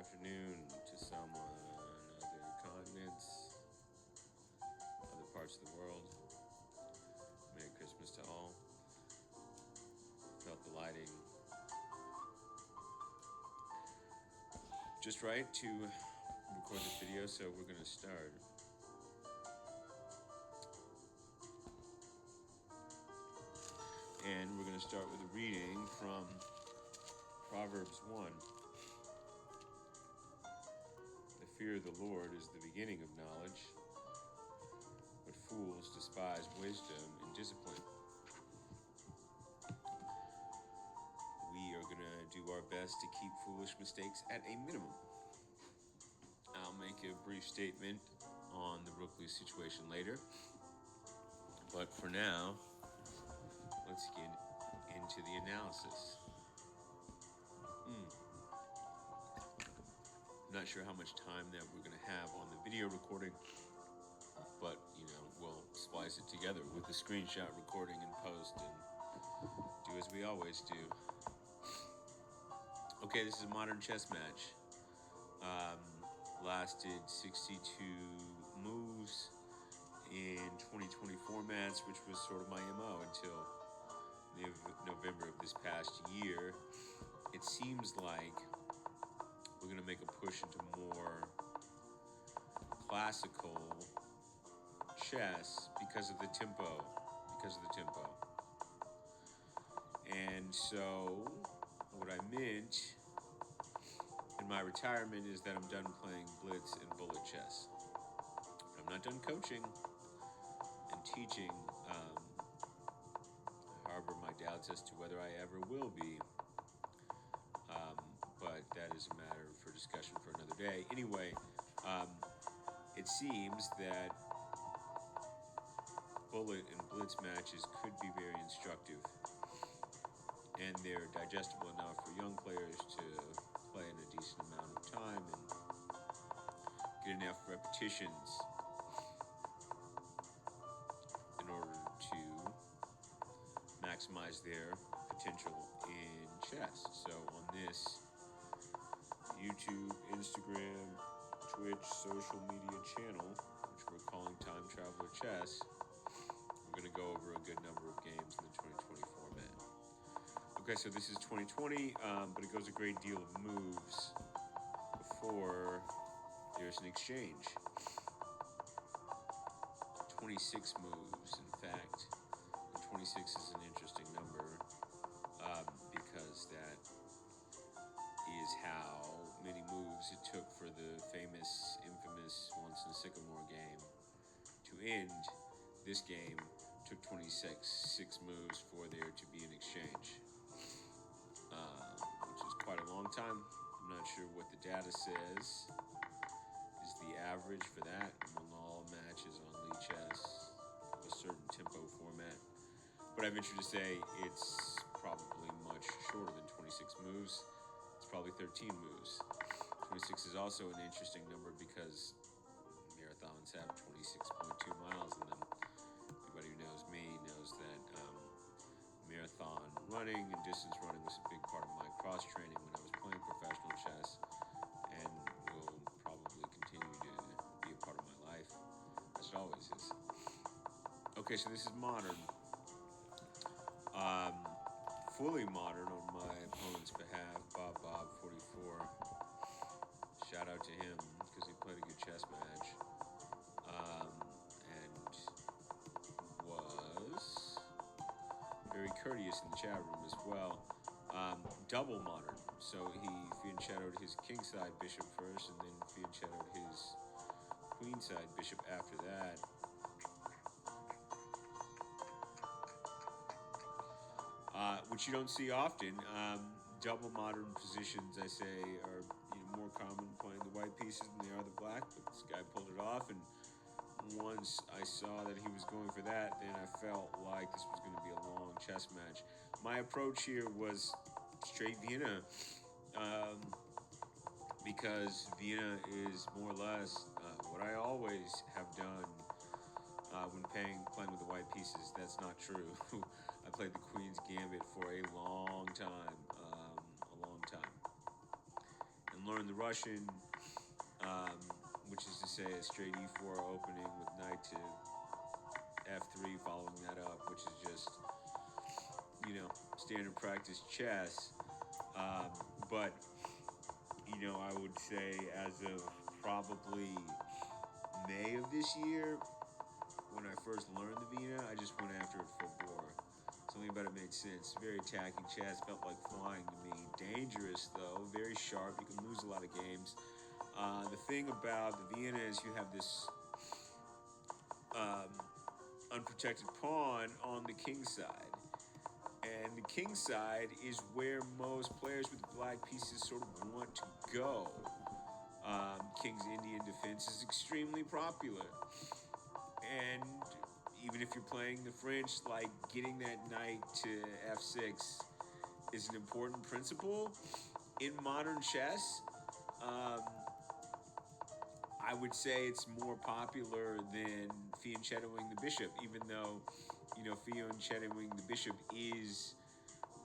afternoon to someone, other continents, other parts of the world. Merry Christmas to all. Felt the lighting just right to record this video, so we're going to start. And we're going to start with a reading from Proverbs 1. The fear of the Lord is the beginning of knowledge, but fools despise wisdom and discipline. We are going to do our best to keep foolish mistakes at a minimum. I'll make a brief statement on the Brooklyn situation later, but for now, let's get into the analysis. I'm not sure how much time that we're going to have on the video recording, but we'll splice it together with the screenshot recording and post and do as we always do. Okay, this is a modern chess match. Lasted 62 moves in 2020 formats, which was sort of my MO until November of this past year. It seems like we're going to make a push into more classical chess because of the tempo. And so what I meant in my retirement is that I'm done playing blitz and bullet chess. I'm not done coaching and teaching. Harbor my doubts as to whether I ever will be. But that is a matter for discussion for another day. Anyway, it seems that bullet and blitz matches could be very instructive, and they're digestible enough for young players to play in a decent amount of time and get enough repetitions in order to maximize their potential in chess. So on this YouTube, Instagram, Twitch, social media channel, which we're calling Time Traveler Chess, we're going to go over a good number of games in the 2020 format. Okay, so this is 2020, but it goes a great deal of moves before there's an exchange. 26 moves, in fact. And 26 is an interesting number because that is how many moves it took for the infamous Once in a Sycamore game to end. This game took 26 moves for there to be an exchange, which is quite a long time. I'm not sure what the data says is the average for that among all matches on Lichess of a certain tempo format. But I venture to say it's probably much shorter than 26 moves. It's probably 13 moves. 26 is also an interesting number because marathons have 26.2 miles in them. Anybody who knows me knows that marathon running and distance running was a big part of my cross training when I was playing professional chess, and will probably continue to be a part of my life, as it always is. Okay, so this is modern. Fully modern on my opponent's behalf, Bob44. Shout out to him because he played a good chess match and was very courteous in the chat room as well. Double modern, so he fianchettoed his kingside bishop first and then fianchettoed his queenside bishop after that. Which you don't see often. Double modern positions, I say, are more common playing the white pieces than they are the black, but this guy pulled it off, and once I saw that he was going for that, then I felt like this was going to be a long chess match. My approach here was straight Vienna, because Vienna is more or less what I always have done when playing with the white pieces. That's not true. I played the Queen's Gambit for a long time, and learn the Russian, um, which is to say a straight e4 opening with knight to f3, following that up, which is just, standard practice chess. Um, but, I would say as of probably May of this year, when I first learned the Vienna, I just went after it full bore. Something about it made sense. Very attacking chess, felt like flying to me. Dangerous though, very sharp. You can lose a lot of games. The thing about the Vienna is you have this um, unprotected pawn on the king side. And the king side is where most players with black pieces sort of want to go. King's Indian defense is extremely popular. And even if you're playing the French, like getting that knight to f6 is an important principle in modern chess. Um, I would say it's more popular than fianchettoing the bishop, even though, fianchettoing the bishop is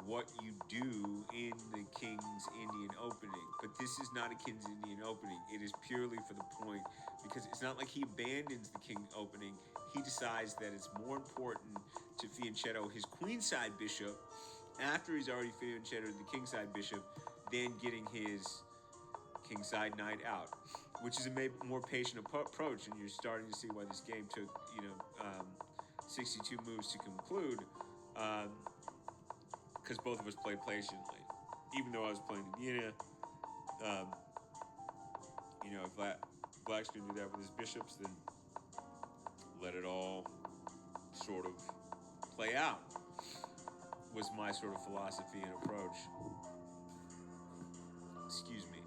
what you do in the King's Indian opening. But this is not a King's Indian opening. It is purely for the point, because it's not like he abandons the King opening. He decides that it's more important to fianchetto his queenside bishop after he's already fianchettoed the kingside bishop than getting his kingside knight out, which is a more patient approach. And you're starting to see why this game took, 62 moves to conclude. Because both of us played patiently. Even though I was playing the Vienna, um, if Black's going to do that with his bishops, then let it all sort of play out, was my sort of philosophy and approach. Excuse me.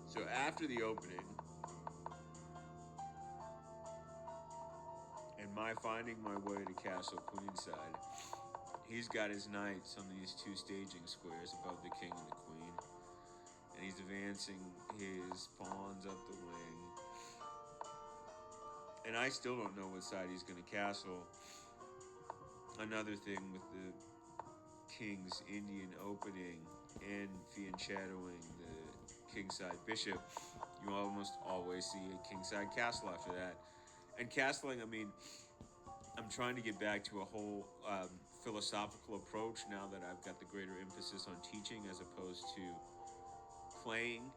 So after the opening, and my finding my way to castle queenside, he's got his knights on these two staging squares above the king and the queen, and he's advancing his pawns up the wing. And I still don't know what side he's going to castle. Another thing with the King's Indian opening and fianchettoing the kingside bishop, you almost always see a kingside castle after that. And castling, I'm trying to get back to a whole philosophical approach now that I've got the greater emphasis on teaching as opposed to playing.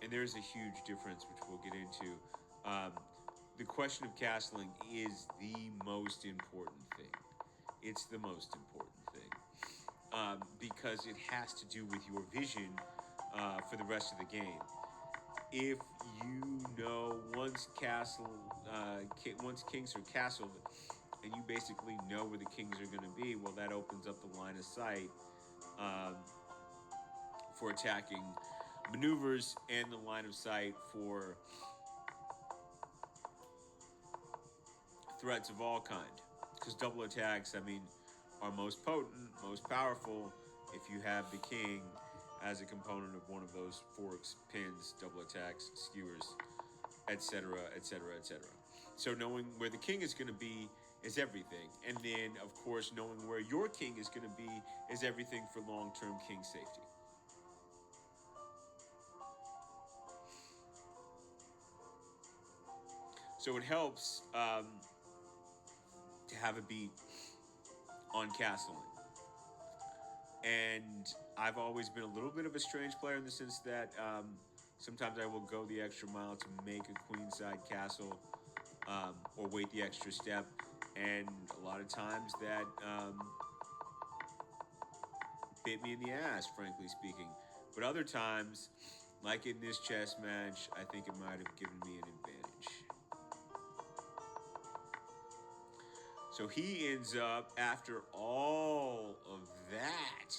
And there's a huge difference, which we'll get into. The question of castling is the most important thing. It's the most important thing. Because it has to do with your vision for the rest of the game. If you know once kings are castled, and you basically know where the kings are going to be, well, that opens up the line of sight for attacking maneuvers and the line of sight for threats of all kind. Because double attacks, are most potent, most powerful if you have the king as a component of one of those forks, pins, double attacks, skewers, etc., etc., etc. So knowing where the king is going to be is everything. And then, of course, knowing where your king is going to be is everything for long-term king safety. So it helps to have a beat on castling. And I've always been a little bit of a strange player in the sense that sometimes I will go the extra mile to make a queenside castle or wait the extra step. And a lot of times that bit me in the ass, frankly speaking. But other times, like in this chess match, I think it might have given me an advantage. So he ends up, after all of that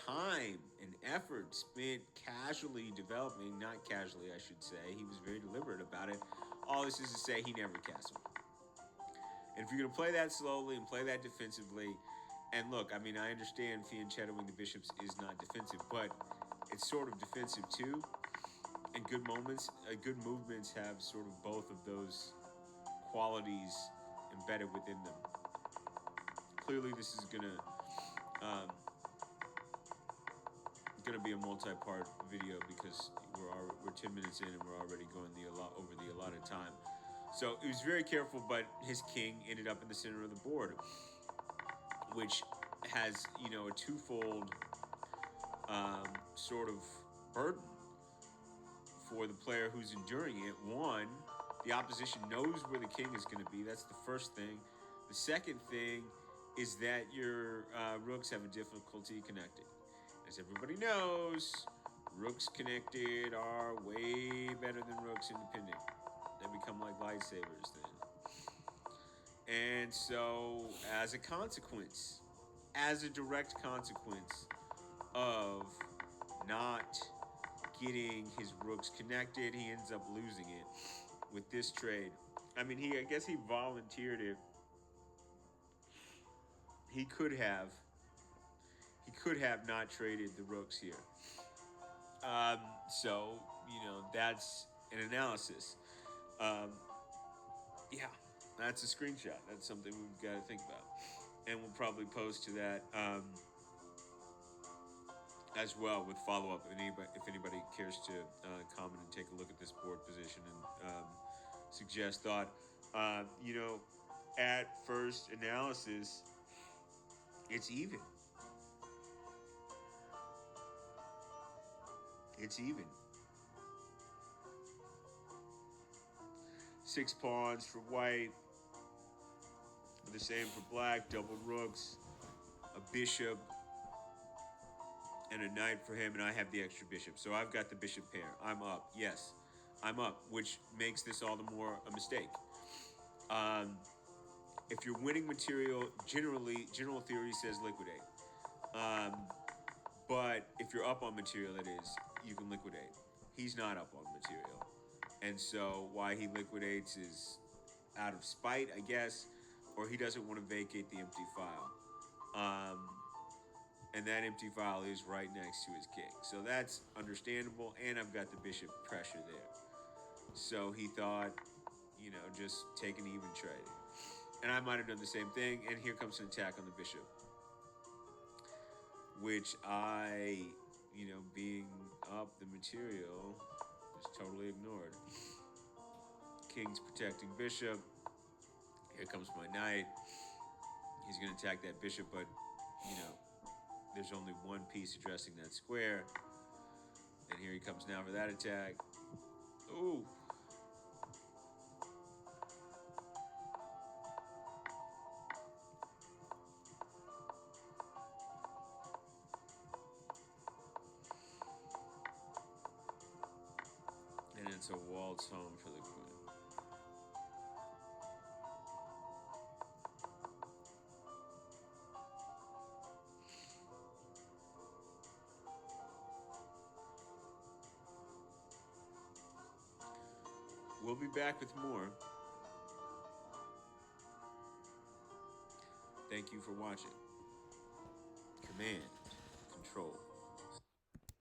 time and effort spent casually developing, not casually, I should say, he was very deliberate about it. All this is to say he never castled. And if you're going to play that slowly and play that defensively, and look, I understand fianchettoing the bishops is not defensive, but it's sort of defensive too. And good movements have sort of both of those qualities embedded within them. clearly this is um, gonna be a multi-part video because we're 10 minutes in and we're already going over the allotted time. So he was very careful, but his king ended up in the center of the board, which has a twofold sort of burden for the player who's enduring it. One, the opposition knows where the king is going to be. That's the first thing. The second thing is that your rooks have a difficulty connecting. As everybody knows, rooks connected are way better than rooks independent. They become like lightsabers then. And so, as a consequence, as a direct consequence of not getting his rooks connected, he ends up losing it with this trade. I mean, I guess he volunteered it. He could have not traded the rooks here. So that's an analysis. Um, yeah, that's a screenshot. That's something we've got to think about, and we'll probably post to that as well with follow up. If anybody cares to comment and take a look at this board position and suggest thought, at first analysis, it's even. It's even. 6 pawns for white. The same for black. Double rooks. A bishop. And a knight for him. And I have the extra bishop. So I've got the bishop pair. I'm up. Yes. I'm up. Which makes this all the more a mistake. If you're winning material, general theory says liquidate. But if you're up on material, that is, you can liquidate. He's not up on material. And so why he liquidates is out of spite, I guess, or he doesn't want to vacate the empty file. And that empty file is right next to his king. So that's understandable, and I've got the bishop pressure there. So he thought, just take an even trade. And I might have done the same thing, and here comes an attack on the bishop, which I, being up the material, just totally ignored. King's protecting bishop. Here comes my knight. He's going to attack that bishop, but, there's only one piece addressing that square. And here he comes now for that attack. Ooh. And it's a waltz home for the queen. We'll be back with more. Thank you for watching. Command, Control.